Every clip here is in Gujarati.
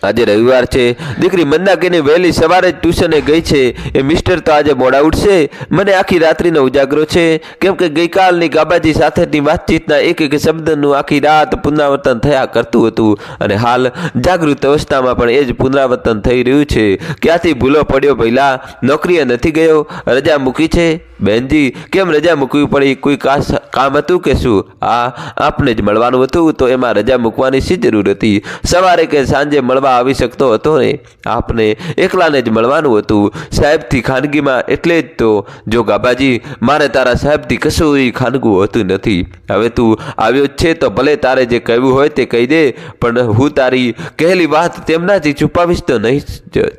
આજે રવિવાર છે, દીકરી મંદાકીની વહેલી સવારે જ ટ્યુશને ગઈ છે। એ મિસ્ટર તો આજે મોડા ઉઠશે, મને આખી રાત્રિનો ઉજાગરો છે, કેમ કે ગઈકાલની ગાબાજી સાથેની વાતચીતના એક એક શબ્દનું આખી રાત પુનરાવર્તન થયા કરતું હતું અને હાલ જાગૃત અવસ્થામાં પણ એ જ પુનરાવર્તન થઈ રહ્યું છે। ક્યાંથી ભૂલો પડ્યો પહેલા? નોકરીએ નથી ગયો? રજા મૂકી છે? બહેનજી, કેમ રજા મૂકવી પડી? કોઈ કામ હતું કે શું? આપને જ મળવાનું હતું તો એમાં રજા મૂકવાની શી જરૂર હતી? સવારે કે સાંજે મળવા આવી શકતો હતો ને? આપને એકલાને જ મળવાનું હતું, સાહેબથી ખાનગીમાં। એટલે જ તો જો ગાબાજી, મારે તારા સાહેબથી કશું ખાનગું હોતું નથી। હવે તું આવ્યો જ છે તો ભલે તારે જે કહેવું હોય તે કહી દે, પણ હું તારી કહેલી વાત તેમનાથી છુપાવીશ તો નહીં જ।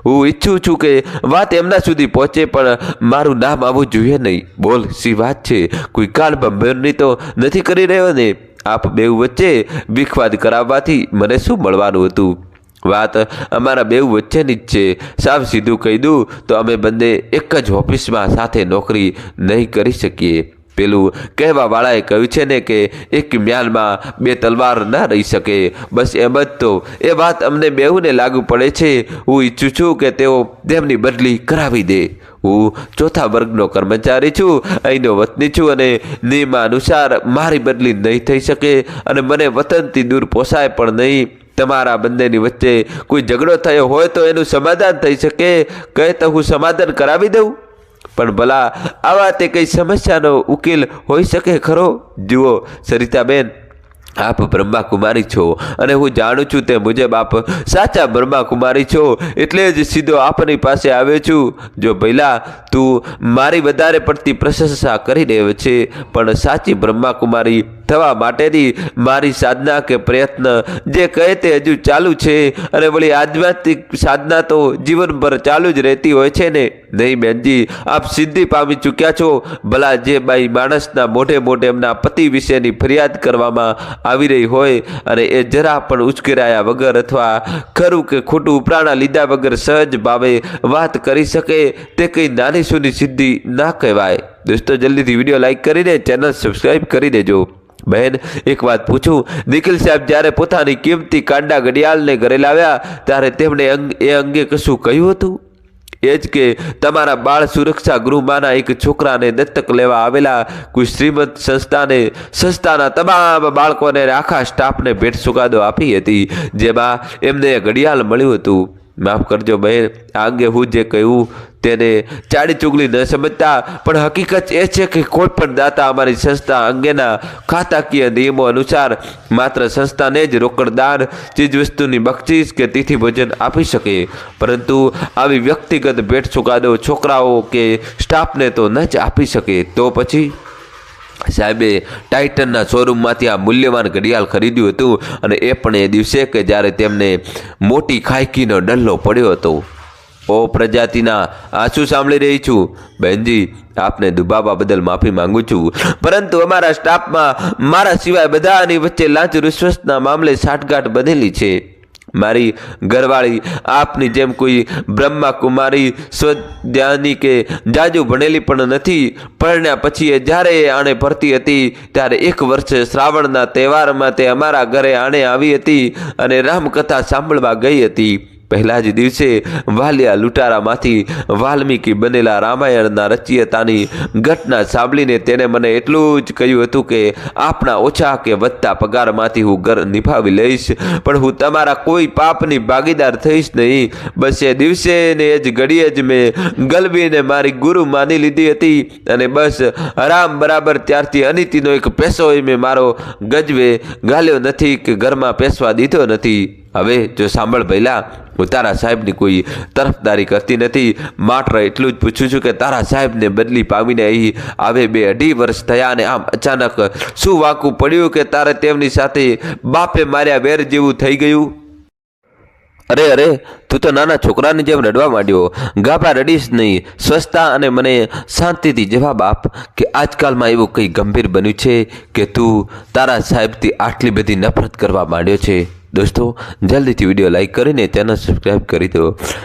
હું ઈચ્છું છું કે વાત એમના સુધી પહોંચે, પણ મારું નામ આવવું જોઈએ નહીં। બોલ, શી વાત છે? કોઈ કાન બંબરની તો નથી કરી રહ્યો ને? આપ બેઉ વચ્ચે વિખવાદ કરાવવાથી મને શું મળવાનું હતું? વાત અમારા બેઉ વચ્ચેની જ છે। સાવ સીધું કહી દઉં તો અમે બંને એક જ ઓફિસમાં સાથે નોકરી નહીં કરી શકીએ। પેલું કહેવાવાળાએ કહ્યું છે ને કે એક મ્યાનમાં બે તલવાર ના રહી શકે, બસ એમ જ તો એ વાત અમને બેઉને લાગુ પડે છે। હું ઈચ્છું છું કે તેઓ તેમની બદલી કરાવી દે। હું ચોથા વર્ગનો કર્મચારી છું, અહીંનો વતની છું અને નિયમાનુસાર મારી બદલી નહીં થઈ શકે અને મને વતનથી દૂર પોસાય પણ નહીં। તમારા બંનેની વચ્ચે કોઈ ઝઘડો થયો હોય તો એનું સમાધાન થઈ શકે, કહે તો હું સમાધાન કરાવી દઉં। પણ ભલા આવા તે કઈ સમસ્યાનો ઉકેલ હોઈ શકે ખરો? જુઓ સરિતાબેન, આપ બ્રહ્માકુમારી છો અને હું જાણું છું તે મુજબ આપ સાચા બ્રહ્માકુમારી છો, એટલે જ સીધો આપની પાસે આવ્યો છું। જો પહેલા તું મારી વધારે પડતી પ્રશંસા કરી રહ્યો છે, પણ સાચી બ્રહ્માકુમારી થવા માટેની મારી સાધના કે પ્રયત્ન જે કહે તે હજુ ચાલુ છે અને વળી આધ્યાત્મિક સાધના તો જીવનભર ચાલુ જ રહેતી હોય છે ને? નહીં બહેનજી, આપ સિદ્ધિ પામી ચૂક્યા છો। ભલા જે બાઈ માણસના મોઢે મોઢે એમના પતિ વિશેની ફરિયાદ કરવામાં આવી રહી હોય અને એ જરા પણ ઉશ્કેરાયા વગર અથવા ખરું કે ખોટું ઉપરાણા લીધા વગર સહજ ભાવે વાત કરી શકે, તે કંઈ નાની સૂની સિદ્ધિ ના કહેવાય। દોસ્તો, જલ્દીથી વિડીયો લાઈક કરીને ચેનલ સબસ્ક્રાઈબ કરી દેજો। બહેન, એક વાત પૂછું? નિખિલ સાહેબ જ્યારે પોતાની કિંમતી કાંડા ઘડિયાળને ઘરે લાવ્યા ત્યારે તેમણે એ અંગે કશું કહ્યું હતું? એ જ કે તમારા બાળ સુરક્ષા ગૃહમાંના એક છોકરાને દત્તક લેવા આવેલા કોઈ શ્રીમંત સંસ્થાના તમામ બાળકોને આખા સ્ટાફને ભેટ સોગાદો આપી હતી, જેમાં એમને ઘડિયાળ મળ્યું હતું। માફ કરજો બહેન, આ અંગે હું જે કહ્યું તેને ચાડી ચુગલી ન સમજતા, પણ હકીકત એ છે કે કોઈ પણ દાતા અમારી સંસ્થા અંગેના ખાતાકીય નિયમો અનુસાર માત્ર સંસ્થાને જ રોકડદાન, ચીજવસ્તુની બક્ષિસ કે તિથિ ભોજન આપી શકે, પરંતુ આવી વ્યક્તિગત ભેટ સોગાદો છોકરાઓ કે સ્ટાફને તો ન જ આપી શકે। તો પછી સાહેબે ટાઇટનના શોરૂમમાંથી આ મૂલ્યવાન ઘડિયાળ ખરીદ્યું હતું અને એ પણ એ દિવસે કે જ્યારે તેમને મોટી ખાયકીનો ડલ્લો પડ્યો હતો। ઓ પ્રજાતિના, આ શું સાંભળી રહી છું? બહેનજી, આપને દુભાવવા બદલ માફી માંગુ છું, પરંતુ અમારા સ્ટાફમાં મારા સિવાય બધાની વચ્ચે લાંચ રૂશ્વતના મામલે સાઠગાંઠ બનેલી છે। મારી ઘરવાળી આપની જેમ કોઈ બ્રહ્માકુમારી સ્વધ્યાની કે જાજુ ભણેલી પણ નથી। પરણ્યા પછી જ્યારે એ આણે ભરતી હતી ત્યારે એક વર્ષે શ્રાવણના તહેવારમાં તે અમારા ઘરે આણે આવી હતી અને રામકથા સાંભળવા ગઈ હતી। પહેલા જ દિવસે વાલિયા લૂંટારામાંથી વાલ્મીકી બનેલા રામાયણના રચયિતાની ઘટના સાંભળીને તેને મને એટલું જ કહ્યું હતું કે આપના ઓછા કે વધતા પગારમાંથી હું ઘર નિભાવી લઈશ, પણ હું તમારા કોઈ પાપની ભાગીદાર થઈશ નહીં। બસ એ દિવસે ને એ જ ઘડીએ જ મેં ગલબીને મારી ગુરુ માની લીધી હતી અને બસ હરામ બરાબર ત્યારથી અનિતિનો એક પૈસો મેં મારો ગજવે ગાલ્યો નથી કે ઘરમાં પેસવા દીધો નથી। હવે જો સાંભળ પહેલા, હું તારા સાહેબની કોઈ તરફદારી કરતી નથી, માત્ર એટલું જ પૂછું છું કે તારા સાહેબને બદલી પામીને અહીં આવે 2-2.5 વર્ષ થયા અને આમ અચાનક શું વાંકું પડ્યું કે તારે તેમની સાથે બાપે માર્યા વેર જેવું થઈ ગયું? અરે, તું તો નાના છોકરાની જેમ રડવા માંડ્યો। ગાભા રડીશ નહીં, સ્વસ્થતા અને મને શાંતિથી જવાબ આપ કે આજકાલમાં એવું કંઈ ગંભીર બન્યું છે કે તું તારા સાહેબથી આટલી બધી નફરત કરવા માંડ્યો છે? દોસ્તો જલ્દીથી વિડીયો લાઈક કરીને ચેનલ સબસ્ક્રાઈબ કરી દો.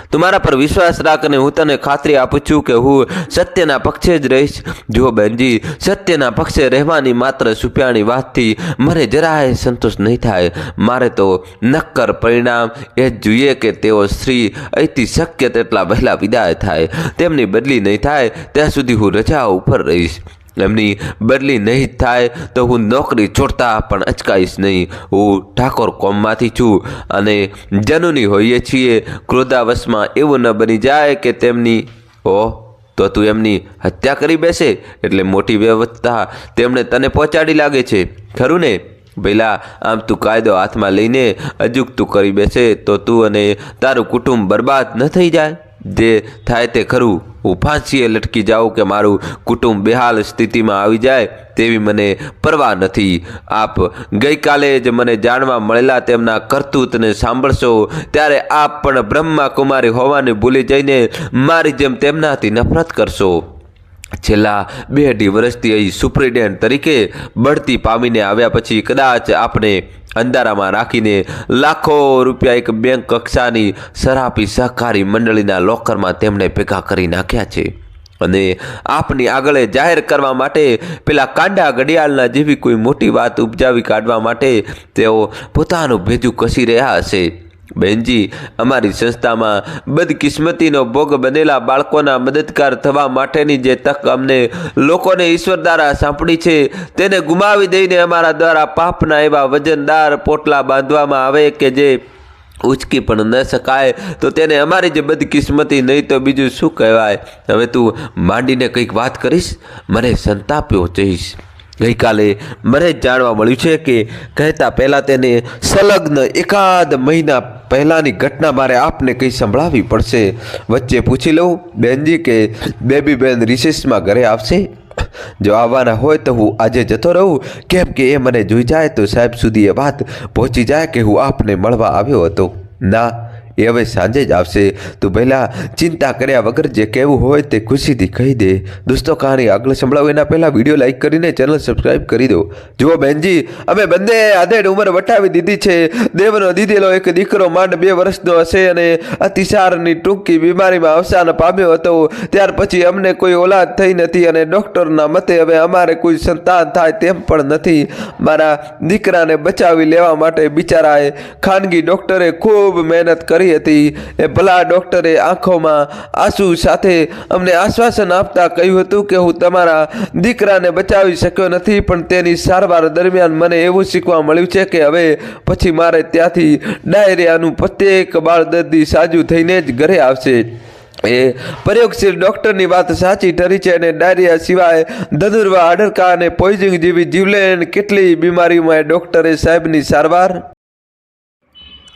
તું મારા પર વિશ્વાસ રાખ અને હું તને ખાતરી આપું છું કે હું સત્યના પક્ષે જ રહીશ. જુઓ બહેનજી, સત્યના પક્ષે રહેવાની માત્ર સુપ્યાણી વાતથી મને જરાય સંતોષ નહીં થાય. મારે તો નક્કર પરિણામ એ જ જોઈએ કે તેઓ શ્રી અહીંથી શક્ય તેટલા વહેલા વિદાય થાય. તેમની બદલી નહીં થાય ત્યાં સુધી હું રજા ઉપર રહીશ. એમની બદલી નહીં થાય તો હું નોકરી છોડતા પણ અચકાઈશ નહીં. હું ઠાકોર કોમમાંથી છું અને જનુની હોઈએ છીએ. ક્રોધાવશમાં એવું ન બની જાય કે તેમની તો તું એમની હત્યા કરી બેસે એટલે મોટી વ્યવસ્થા તેમણે તને પહોંચાડી લાગે છે, ખરું ને? પહેલાં આમ તું કાયદો હાથમાં લઈને અજુગતું કરી બેસે તો તું અને તારું કુટુંબ બરબાદ ન થઈ જાય? જે થાય તે ખરું. હું ફાંસીએ લટકી જાઉં કે મારું કુટુંબ બેહાલ સ્થિતિમાં આવી જાય તેવી મને પરવા નથી. આપ ગઈકાલે જ મને જાણવા મળેલા તેમના કરતૂતને સાંભળશો ત્યારે આપ પણ બ્રહ્મા કુમારી હોવાને ભૂલી જઈને મારી જેમ તેમનાથી નફરત કરશો. છેલ્લા 2.5 વર્ષથી અહીં સુપ્રિન્ટેન્ડન્ટ તરીકે બઢતી પામીને આવ્યા પછી કદાચ આપને અંધારામાં રાખીને લાખો રૂપિયા એક બેંક કક્ષાની સરાપી સહકારી મંડળીના લોકરમાં તેમણે ભેગા કરી નાખ્યા છે અને આપની આગળ જાહેર કરવા માટે પેલા કાંડા ઘડિયાળના જેવી કોઈ મોટી વાત ઉપજાવી કાઢવા માટે તેઓ પોતાનું ભેજું કસી રહ્યા હશે. બહેનજી, અમારી સંસ્થામાં બદકિસ્મતીનો ભોગ બનેલા બાળકોના મદદગાર થવા માટેની જે તક અમને લોકોને ઈશ્વર દ્વારા સાંપડી છે તેને ગુમાવી દઈને અમારા દ્વારા પાપના એવા વજનદાર પોટલા બાંધવામાં આવે કે જે ઉચકી પણ ન શકાય તો તેને અમારી જે બદકિસ્મતી નહીં તો બીજું શું કહેવાય? હવે તું માંડીને કંઈક વાત કરીશ, મને સંતાપ્યો જઈશ. ગઈકાલે મને જ જાણવા મળ્યું છે કે કહેતા પહેલાં તેને સંલગ્ન 1 મહિના પહેલાંની ઘટના મારે આપને કંઈ સંભળાવવી પડશે. વચ્ચે પૂછી લઉં બહેનજી કે બેબી બેન રિસેસમાં ઘરે આવશે? જો આવવાના હોય તો હું આજે જતો રહું, કેમ કે એ મને જોઈ જાય તો સાહેબ સુધી એ વાત પહોંચી જાય કે હું આપને મળવા આવ્યો હતો. ના, એ હવે સાંજે જ આવશે. તું પહેલાં ચિંતા કર્યા વગર જે કહેવું હોય તે ખુશીથી કહી દે. દોસ્તો, કહાની આગળ સંભળાવો એના પહેલાં વિડીયો લાઈક કરીને ચેનલ સબસ્ક્રાઈબ કરી દો. જુઓ બહેનજી, અમે બંને આધેડ ઉંમર વટાવી દીધી છે. દેવનો દીધેલો એક દીકરો માંડ 2 વર્ષનો હશે અને અતિસારની ટૂંકી બીમારીમાં અવસાન પામ્યો હતો. ત્યાર પછી અમને કોઈ ઓલાદ થઈ નથી અને ડૉક્ટરના મતે હવે અમારે કોઈ સંતાન થાય તેમ પણ નથી. મારા દીકરાને બચાવી લેવા માટે બિચારાએ ખાનગી ડૉક્ટરે ખૂબ મહેનત કરી હતી. એ ભલા ડૉક્ટરે આંખોમાં આંસુ સાથે અમને આશ્વાસન આપતા કહ્યું હતું કે હું તમારા દીકરાને બચાવી શક્યો નથી, પણ તેની સારવાર દરમિયાન મને એવું શીખવા મળ્યું છે કે હવે પછી મારે ત્યાંથી ડાયરિયાનું પ્રત્યેક બાળ દર્દી સાજુ થઈને જ ઘરે આવશે. એ પ્રયોગશીલ ડૉક્ટરની વાત સાચી ઠરી છે અને ડાયરિયા સિવાય ધનુર્વા, હાડકા અને પોઈઝનિંગ જેવી જીવલેણ કેટલી બીમારીઓમાં એ ડૉક્ટરે સાહેબની સારવાર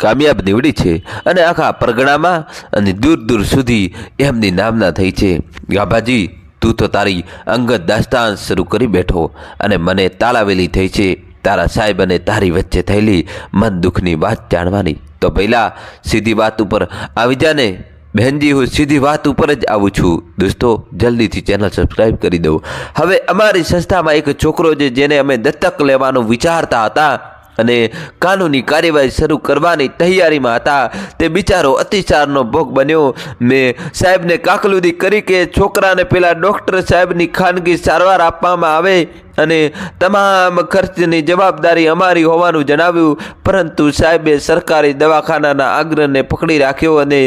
કામયાબ નીવડી છે અને આખા પરગણામાં અને દૂર દૂર સુધી એમની નામના થઈ છે. ગાભાજી, તું તો તારી અંગત દાસ્તાન શરૂ કરી બેઠો અને મને તાળાવેલી થઈ છે તારા સાહેબ અને તારી વચ્ચે થયેલી મન દુઃખની વાત જાણવાની. તો પહેલાં સીધી વાત ઉપર આવી જાને. બહેનજી, હું સીધી વાત ઉપર જ આવું છું. દોસ્તો, જલ્દીથી ચેનલ સબસ્ક્રાઈબ કરી દો. હવે અમારી સંસ્થામાં એક છોકરો છે જેને અમે દત્તક લેવાનું વિચારતા હતા અને કાનૂની કાર્યવાહી શરૂ કરવાની તૈયારીમાં હતા. તે બિચારો અતિસારનો ભોગ બન્યો. મેં સાહેબને કાકલુદી કરી કે છોકરાને પેલા ડૉક્ટર સાહેબની ખાનગી સારવાર આપવામાં આવે અને તમામ ખર્ચની જવાબદારી અમારી હોવાનું જણાવ્યું, પરંતુ સાહેબે સરકારી દવાખાનાના આગ્રહને પકડી રાખ્યો અને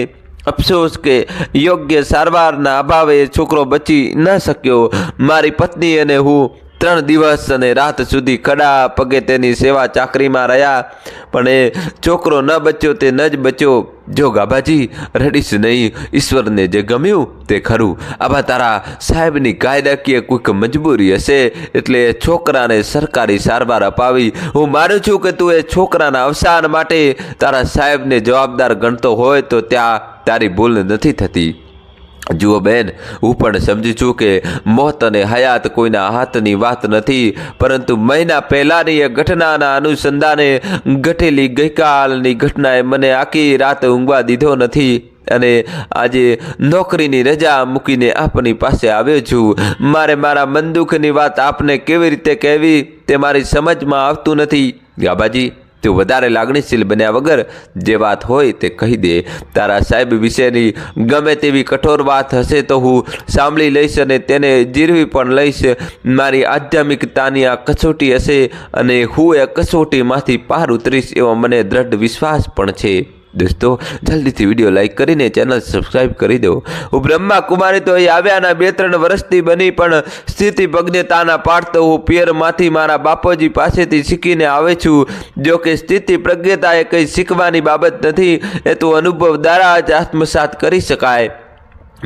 અફસોસ કે યોગ્ય સારવારના અભાવે છોકરો બચી ન શક્યો. મારી પત્ની અને હું 3 દિવસ અને રાત સુધી ખડા પગે તેની સેવા ચાકરીમાં રહ્યા, પણ એ છોકરો ન બચ્યો તે ન જ બચ્યો. જો ગાભાજી, રડીશ નહીં. ઈશ્વરને જે ગમ્યું તે ખરું. આવા તારા સાહેબની કાયદાકીય કોઈક મજબૂરી હશે એટલે છોકરાને સરકારી સારવાર અપાવી. હું માનું છું કે તું એ છોકરાના અવસાન માટે તારા સાહેબને જવાબદાર ગણતો હોય તો ત્યાં તારી ભૂલ નથી થતી. જુઓ બેન, હું પણ સમજુ છું કે મોત અને હયાત કોઈના હાથની વાત નથી, પરંતુ મહિના પહેલાંની એ ઘટનાના અનુસંધાને ઘટેલી ગઈકાલની ઘટનાએ મને આખી રાત ઊંઘવા દીધો નથી અને આજે નોકરીની રજા મૂકીને આપની પાસે આવ્યો છું. મારે મારા મન દુઃખની વાત આપને કેવી રીતે કહેવી તે મારી સમજમાં આવતું નથી. ગાબાજી, તું વધારે લાગણીશીલ બન્યા વગર જે વાત હોય તે કહી દે. તારા સાહેબ વિશેની ગમે તેવી કઠોર વાત હશે તો હું સાંભળી લઈશ અને તેને જીરવી પણ લઈશ. મારી આધ્યાત્મિકતાની આ કસોટી હશે અને હું એ કસોટીમાંથી પાર ઉતરીશ એવો મને દ્રઢ વિશ્વાસ પણ છે. દોસ્તો, જલ્દીથી વિડીયો લાઈક કરીને ચેનલ સબસ્ક્રાઈબ કરી દો. હું બ્રહ્મા કુમારી તો અહીં આવ્યાના 2-3 વર્ષથી બની, પણ સ્થિતિ પ્રજ્ઞતાના પાઠ તો હું પિયરમાંથી મારા બાપોજી પાસેથી શીખીને આવે છું. જો કે સ્થિતિ પ્રજ્ઞતા એ કંઈ શીખવાની બાબત નથી, એ તો અનુભવ દ્વારા જ આત્મસાત કરી શકાય.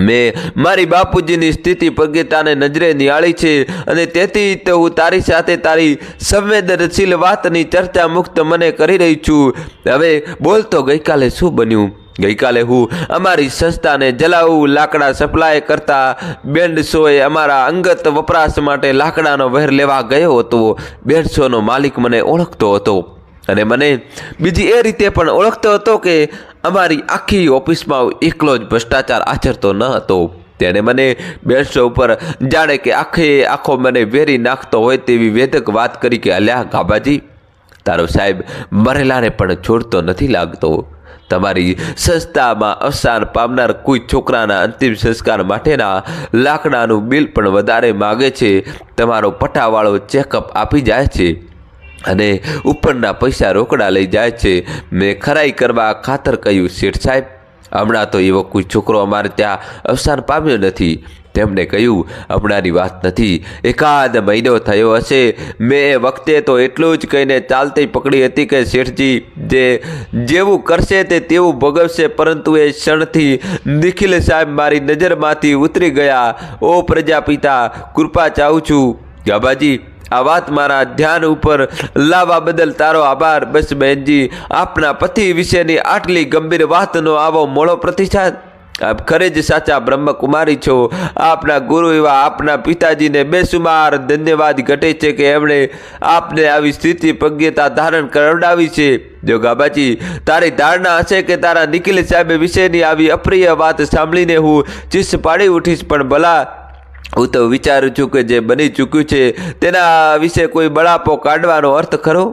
મેં મારી બાપુજીની સ્થિતિ પ્રજ્ઞતાને નજરે નિહાળી છે અને તેથી તો હું તારી સાથે તારી સંવેદનશીલ વાતની ચર્ચા મુક્ત મને કરી રહી છું. હવે બોલ તો ગઈકાલે શું બન્યું? ગઈકાલે હું અમારી સંસ્થાને જલાવું લાકડા સપ્લાય કરતા બેન્ડશોએ અમારા અંગત વપરાશ માટે લાકડાનો વહેર લેવા ગયો હતો. બેન્ડશોનો માલિક મને ઓળખતો હતો અને મને બીજી એ રીતે પણ ઓળખતો હતો કે અમારી આખી ઓફિસમાં એકલો જ ભ્રષ્ટાચાર આચરતો ન હતો. તેણે મને બેન્ડશો ઉપર જાણે કે આખો મને વેરી નાખતો હોય તેવી વેધક વાત કરી કે અલ્યા ગાબાજી, તારો સાહેબ મરેલાને પણ છોડતો નથી લાગતો. તમારી સંસ્થામાં અવસાન પામનાર કોઈ છોકરાના અંતિમ સંસ્કાર માટેના લાકડાનું બિલ પણ વધારે માગે છે. તમારો પટાવાળો ચેકઅપ આપી જાય છે અને ઉપરના પૈસા રોકડા લઈ જાય છે. મેં ખરાઈ કરવા ખાતર કહ્યું, શેઠ સાહેબ, હમણાં તો એવો કોઈ છોકરો અમારે ત્યાં અવસાન પામ્યો નથી. તેમણે કહ્યું, હમણાંની વાત નથી, એકાદ મહિનો થયો હશે. મેં એ વખતે તો એટલું જ કહીને ચાલતી પકડી હતી કે શેઠજી જેવું કરશે તે તેવું ભોગવશે. પરંતુ એ ક્ષણથી નિખિલ સાહેબ મારી નજરમાંથી ઉતરી ગયા. ઓ પ્રજાપિતા, કૃપા ચાહું છું. ગાબાજી, આ વાત મારા ધ્યાન ઉપર લાવવા બદલ તારો આભાર. બસ બહેનજી, આપના પતિ વિશેની આટલી ગંભીર વાતનો આવો મોડો પ્રતિસાદ. આપ ખરે જ સાચા બ્રહ્મકુમારી છો. આપના ગુરુ એવા આપના પિતાજીને બેસુમાર ધન્યવાદ ઘટે છે કે એમણે આપને આવી સ્થિતિ પ્રજ્ઞતા ધારણ કરાવડાવી છે. જો ગાબાજી, તારી ધારણા હશે કે તારા નિખિલ સાહેબ વિશેની આવી અપ્રિય વાત સાંભળીને હું ચીસ પાડી ઉઠીશ, પણ ભલા હું તો વિચારું છું કે જે બની ચૂક્યું છે તેના વિશે કોઈ બળાપો કાઢવાનો અર્થ ખરો?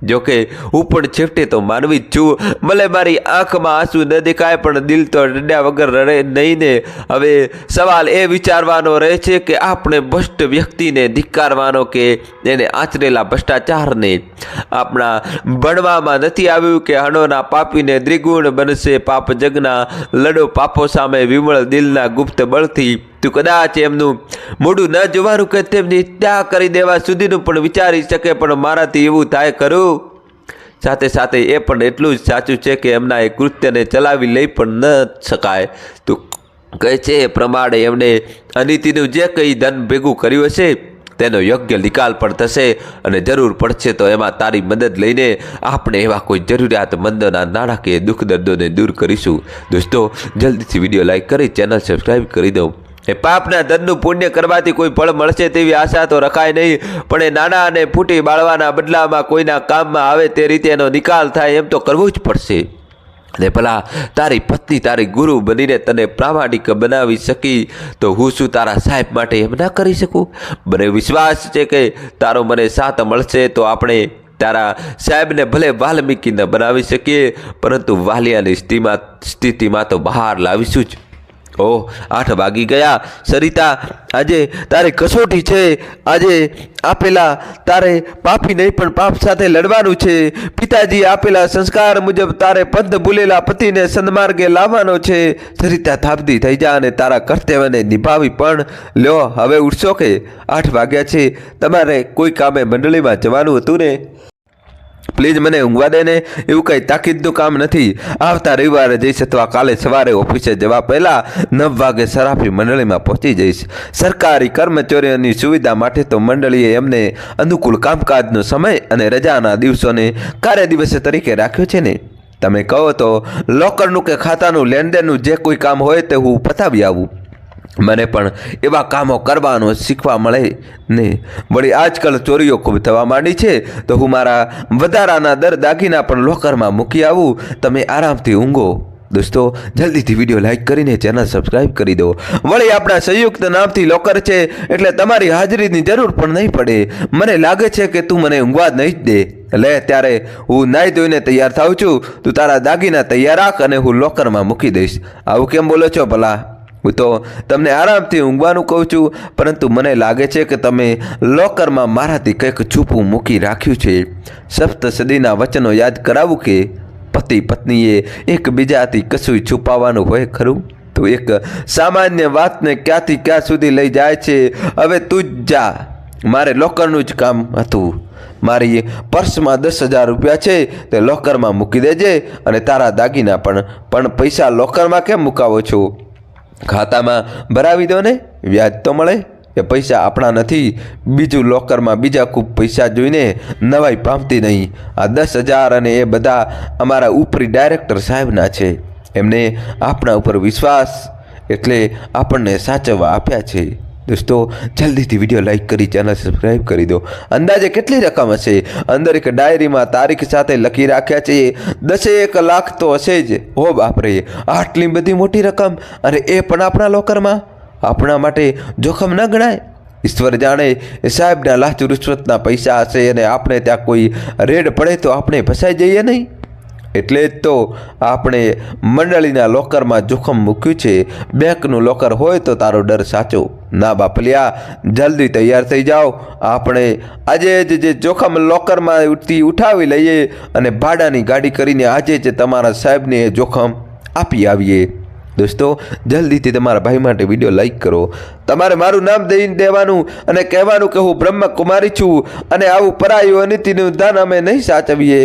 જોકે હું પણ છેવટે તો માનવી જ છું. ભલે મારી આંખમાં આંસુ ન દેખાય પણ દિલ તો રડ્યા વગર રડે નહીં ને. હવે સવાલ એ વિચારવાનો રહે છે કે આપણે ભ્રષ્ટ વ્યક્તિને ધિક્કારવાનો કે એને આચરેલા ભ્રષ્ટાચારને. આપણા ભણવામાં નથી આવ્યું કે હણોના પાપીને દ્વિગુણ બનશે પાપ જગના. લડો પાપો સામે વિમળ દિલના ગુપ્ત બળથી. તું કદાચ એમનું મોઢું ન જોવાનું કે તેમની હત્યા કરી દેવા સુધીનું પણ વિચારી શકે, પણ મારાથી એવું થાય ખરું? સાથે સાથે એ પણ એટલું જ સાચું છે કે એમના એ કૃત્યને ચલાવી લઈ પણ ન શકાય. તું કહે છે એ પ્રમાણે એમણે અનીતિનું જે કંઈ ધન ભેગું કર્યું હશે તેનો યોગ્ય નિકાલ પણ થશે અને જરૂર પડશે તો એમાં તારી મદદ લઈને આપણે એવા કોઈ જરૂરિયાતમંદોના નાણાકીય દુઃખ દર્દોને દૂર કરીશું. દોસ્તો, જલ્દીથી વિડીયો લાઈક કરી ચેનલ સબસ્ક્રાઈબ કરી દો. એ પાપના ધનનું પુણ્ય કરવાથી કોઈ ફળ મળશે તેવી આશા તો રખાય નહીં, પણ એ નાના અને ફૂટી બાળવાના બદલામાં કોઈના કામમાં આવે તે રીતે એનો નિકાલ થાય એમ તો કરવું જ પડશે. ને ભલા તારી પત્ની તારી ગુરુ બનીને તને પ્રામાણિક બનાવી શકી તો હું શું તારા સાહેબ માટે એમ ના કરી શકું? મને વિશ્વાસ છે કે તારો મને સાથ મળશે તો આપણે તારા સાહેબને ભલે વાલ્મીકી ન બનાવી શકીએ, પરંતુ વાલિયાની સ્થિતિમાં તો બહાર લાવીશું જ. ઓહ, 8 વાગી ગયા. સરિતા, આજે તારી કસોટી છે. આજે આપેલા તારે પાપી નહીં પણ પાપ સાથે લડવાનું છે. પિતાજી આપેલા સંસ્કાર મુજબ તારે પંથ ભૂલેલા પતિને સન્માર્ગે લાવવાનો છે. સરિતા, થાબદી થઈ જા અને તારા કર્તવ્યને નિભાવી પણ લ્યો. હવે ઉઠશો કે 8 વાગ્યા છે. તમારે કોઈ કામે મંડળીમાં જવાનું હતું ને? પ્લીઝ મને ઊંઘવા દે ને. એવું કંઈ તાકીદનું કામ નથી. આવતા રવિવારે જઈશ અથવા કાલે સવારે ઓફિસે જવા પહેલાં 9 વાગે સરાફી મંડળીમાં પહોંચી જઈશ. સરકારી કર્મચારીઓની સુવિધા માટે તો મંડળીએ એમને અનુકૂળ કામકાજનો સમય અને રજાના દિવસોને કાર્ય દિવસ તરીકે રાખ્યો છે ને. તમે કહો તો લોકરનું કે ખાતાનું લેણદેણનું જે કોઈ કામ હોય તે હું પતાવી આવું. મને પણ એવા કામો કરવાનો શીખવા મળે ને. વળી આજકાલ ચોરીઓ ખૂબ થવા માંડી છે તો હું મારા વધારાના દાગીના પણ લોકરમાં મૂકી આવું. તમે આરામથી ઊંઘો. દોસ્તો જલ્દીથી વિડીયો લાઈક કરીને ચેનલ સબસ્ક્રાઈબ કરી દો. વળી આપણા સંયુક્ત નામથી લોકર છે એટલે તમારી હાજરીની જરૂર પણ નહીં પડે. મને લાગે છે કે તું મને ઊંઘવા જ નહીં જ દે. લે ત્યારે હું નાહી ધોઈને તૈયાર થાઉં છું. તું તારા દાગીના તૈયાર રાખ અને હું લોકરમાં મૂકી દઈશ. આવું કેમ બોલો છો ભલા? હું તો તમને આરામથી ઊંઘવાનું કહું છું, પરંતુ મને લાગે છે કે તમે લોકરમાં મારાથી કંઈક છૂપું મૂકી રાખ્યું છે. સપ્તસદીના વચનો યાદ કરાવું કે પતિ પત્નીએ એકબીજાથી કશું છુપાવવાનું હોય ખરું? તો એક સામાન્ય વાતને ક્યાંથી ક્યાં સુધી લઈ જાય છે. હવે તું જ જા, મારે લોકરનું જ કામ હતું. મારી પર્સમાં 10,000 રૂપિયા છે, તે લોકરમાં મૂકી દેજે. અને તારા દાગીના પણ પૈસા લોકરમાં કેમ મુકાવો છો? ખાતામાં ભરાવી દો ને, વ્યાજ તો મળે. એ પૈસા આપણા નથી, બીજું લોકરમાં બીજા ખૂબ પૈસા જોઈને નવાઈ પામતી નહીં. આ 10,000 અને એ બધા અમારા ઉપરી ડાયરેક્ટર સાહેબના છે. એમને આપણા ઉપર વિશ્વાસ એટલે આપણને સાચવવા આપ્યા છે. દોસ્તો જલ્દીથી વિડીયો લાઈક કરી ચેનલ સબસ્ક્રાઈબ કરી દો. અંદાજે કેટલી રકમ હશે? અંદર એક ડાયરીમાં તારીખ સાથે લખી રાખ્યા છે 10 લાખ તો હશે જ. હો બાપરે, આટલી બધી મોટી રકમ, અને એ પણ આપણા લોકરમાં! આપણા માટે જોખમ ન ગણાય? ઈશ્વર જાણે એ સાહેબના લાંચ રૂશ્વતના પૈસા હશે અને આપણે ત્યાં કોઈ રેડ પડે તો આપણે ફસાઈ જઈએ નહીં. એટલે જ તો આપણે મંડળીના લોકરમાં જોખમ મૂક્યું છે. બેંકનું લોકર હોય તો તારો ડર સાચો. ના બાપલિયા, જલ્દી તૈયાર થઈ જાઓ. આપણે આજે જ જે જોખમ લોકરમાં ઉઠાવી લઈએ અને ભાડાની ગાડી કરીને આજે જ તમારા સાહેબને એ જોખમ આપી આવીએ. દોસ્તો જલ્દીથી તમારા ભાઈ માટે વિડીયો લાઈક કરો. તમારે મારું નામ દઈ દેવાનું અને કહેવાનું કે હું બ્રહ્મકુમારી છું અને આવું પરાયું અનિતિનું ધન અમે નહીં સાચવીએ.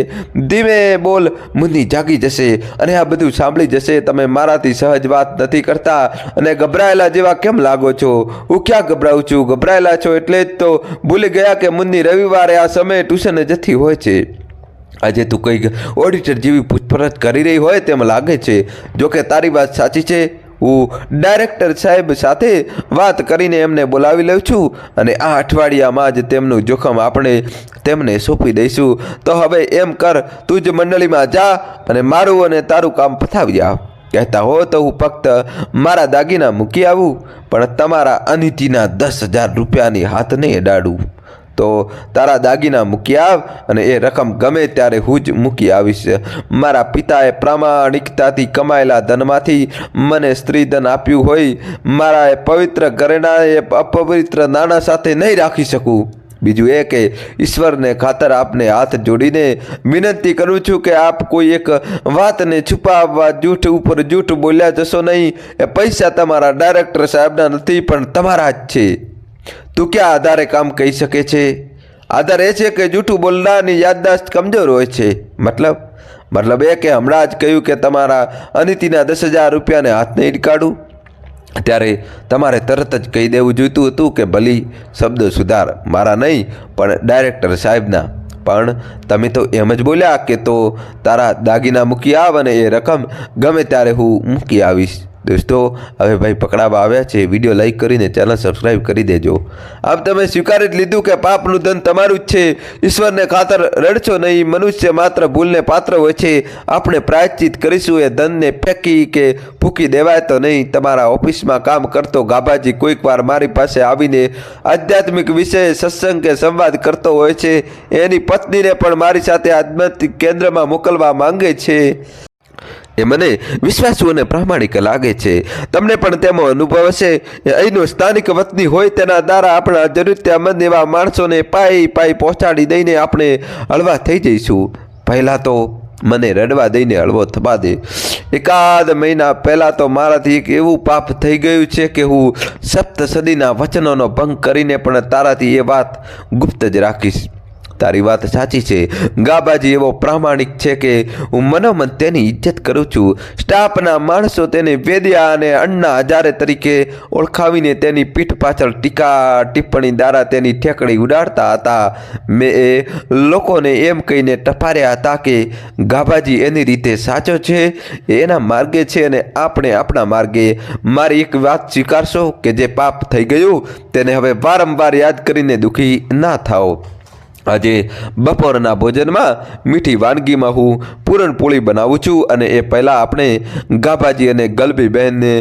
ધીમે બોલ, મુન્ની જાગી જશે અને આ બધું સાંભળી જશે. તમે મારાથી સહજ વાત નથી કરતા અને ગભરાયેલા જેવા કેમ લાગો છો? હું ક્યાં ગભરાઉં છું? ગભરાયેલા છો એટલે જ તો ભૂલી ગયા કે મુન્ની રવિવારે આ સમયે ટ્યુશને જતી હોય છે. આજે તું કંઈક ઓડિટર જેવી પૂછપરછ કરી રહી હોય તેમ લાગે છે. જોકે તારી વાત સાચી છે. હું ડાયરેક્ટર સાહેબ સાથે વાત કરીને એમને બોલાવી લઉં છું અને આ અઠવાડિયામાં જ તેમનું જોખમ આપણે તેમને સોંપી દઈશું. તો હવે એમ કર, તું જ મંડળીમાં જા અને મારું અને તારું કામ પતાવી આવ. કહેતા હો તો હું ફક્ત મારા દાગીના મૂકી આવું, પણ તમારા અનિતિના 10,000 રૂપિયાની હાથ નહીં અડાડું. તો તારા દાગીના મૂકી આવ અને એ રકમ ગમે ત્યારે હું જ મૂકી આવીશ. મારા પિતાએ પ્રામાણિકતાથી કમાયેલા ધનમાંથી મને સ્ત્રીધન આપ્યું હોય. મારા એ પવિત્ર ઘરેણા એ અપવિત્ર નાણાં સાથે નહીં રાખી શકું. બીજું એ કે ઈશ્વરને ખાતર આપને હાથ જોડીને વિનંતી કરું છું કે આપ કોઈ એક વાતને છુપાવવા જૂઠ ઉપર જૂઠ બોલ્યા જશો નહીં. એ પૈસા તમારા ડાયરેક્ટર સાહેબના નથી, પણ તમારા જ છે. તું ક્યાં આધારે કામ કહી શકે છે? આધાર એ છે કે જૂઠું બોલનારની યાદદાસ્ત કમજોર હોય છે. મતલબ એ કે હમણાં જ કહ્યું કે તમારા અનિતિના 10,000 રૂપિયાને હાથ નહીં કાઢું, ત્યારે તમારે તરત જ કહી દેવું જોઈતું હતું કે ભલી શબ્દો સુધાર, મારા નહીં પણ ડાયરેક્ટર સાહેબના. પણ તમે તો એમ જ બોલ્યા કે તો તારા દાગીના મૂકી આવ અને એ રકમ ગમે ત્યારે હું મૂકી આવીશ. દોસ્તો હવે ભાઈ પકડાવા આવ્યા છે. વિડીયો લાઈક કરીને ચેનલ સબસ્ક્રાઈબ કરી દેજો. આમ તમે સ્વીકારી જ લીધું કે પાપનું ધન તમારું જ છે. ઈશ્વરને ખાતર રડશો નહીં. મનુષ્ય માત્ર ભૂલને પાત્ર હોય છે. આપણે પ્રાયશ્ચિત કરીશું. એ ધનને ફેંકી કે ફૂંકી દેવાય તો નહીં. તમારા ઓફિસમાં કામ કરતો ગાભાજી કોઈક વાર મારી પાસે આવીને આધ્યાત્મિક વિષયે સત્સંગ કે સંવાદ કરતો હોય છે. એની પત્નીને પણ મારી સાથે આધ્યાત્મિક કેન્દ્રમાં મોકલવા માંગે છે. એ મને વિશ્વાસુ અને પ્રામાણિક લાગે છે. તમને પણ તેમાં અનુભવ હશે. એ અહીંનો સ્થાનિક વતની હોય તેના દ્વારા આપણા જરૂરિયાતમંદ એવા માણસોને પાઈ પહોંચાડી દઈને આપણે હળવા થઈ જઈશું. પહેલાં તો મને રડવા દઈને હળવો થવા દે. એકાદ મહિના પહેલાં તો મારાથી એક એવું પાપ થઈ ગયું છે કે હું સપ્તસદીના વચનોનો ભંગ કરીને પણ તારાથી એ વાત ગુપ્ત જ રાખીશ. તારી વાત સાચી છે. ગાબાજી એવો પ્રામાણિક છે કે હું મનોમન તેની ઇજ્જત કરું છું. સ્ટાફના માણસો તેને વેદ્યા અને અન્ના હજારે તરીકે ઓળખાવીને તેની પીઠ પાછળ ટીકા ટિપ્પણી દ્વારા તેની ઠેકડી ઉડાડતા હતા. મેં એ લોકોને એમ કહીને ટપાર્યા હતા કે ગાબાજી એની રીતે સાચો છે, એના માર્ગે છે અને આપણે આપણા માર્ગે. મારી એક વાત સ્વીકારશો કે જે પાપ થઈ ગયું તેને હવે વારંવાર યાદ કરીને દુઃખી ના થાઓ. આજે બપોરના ભોજનમાં મીઠી વાનગીમાં હું પૂરણપોળી બનાવું છું અને એ પહેલાં આપણે ગાભાજી અને ગલબીબહેનને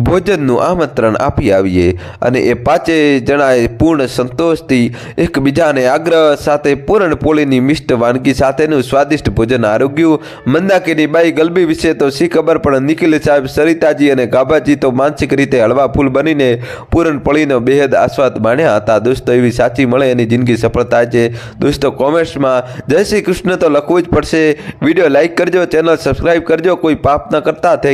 ભોજનનું આમંત્રણ આપી આવીએ અને એ પાંચેય જણાએ પૂર્ણ સંતોષથી એકબીજાને આગ્રહ સાથે પૂરણપોળીની મિષ્ટ વાનગી સાથેનું સ્વાદિષ્ટ ભોજન આરોગ્યું. મંદાકીની બાઈ ગલબી વિશે તો શી ખબર, પણ નિખિલ સાહેબ, સરિતાજી અને ગાભાજી તો માનસિક રીતે હળવા ફૂલ બનીને પૂરણપોળીનો બેહદ આસ્વાદ માણ્યા હતા. દોસ્તો, એવી સાચી મળે એની જિંદગી સફળ થાય છે. દોસ્તો, કોમેન્ટ્સમાં જય શ્રી કૃષ્ણ તો લખવું જ પડશે. વિડીયો લાઇક કરજો, ચેનલ સબસ્ક્રાઈબ કરજો. કોઈ પાપ ન કરતા. થેન્ક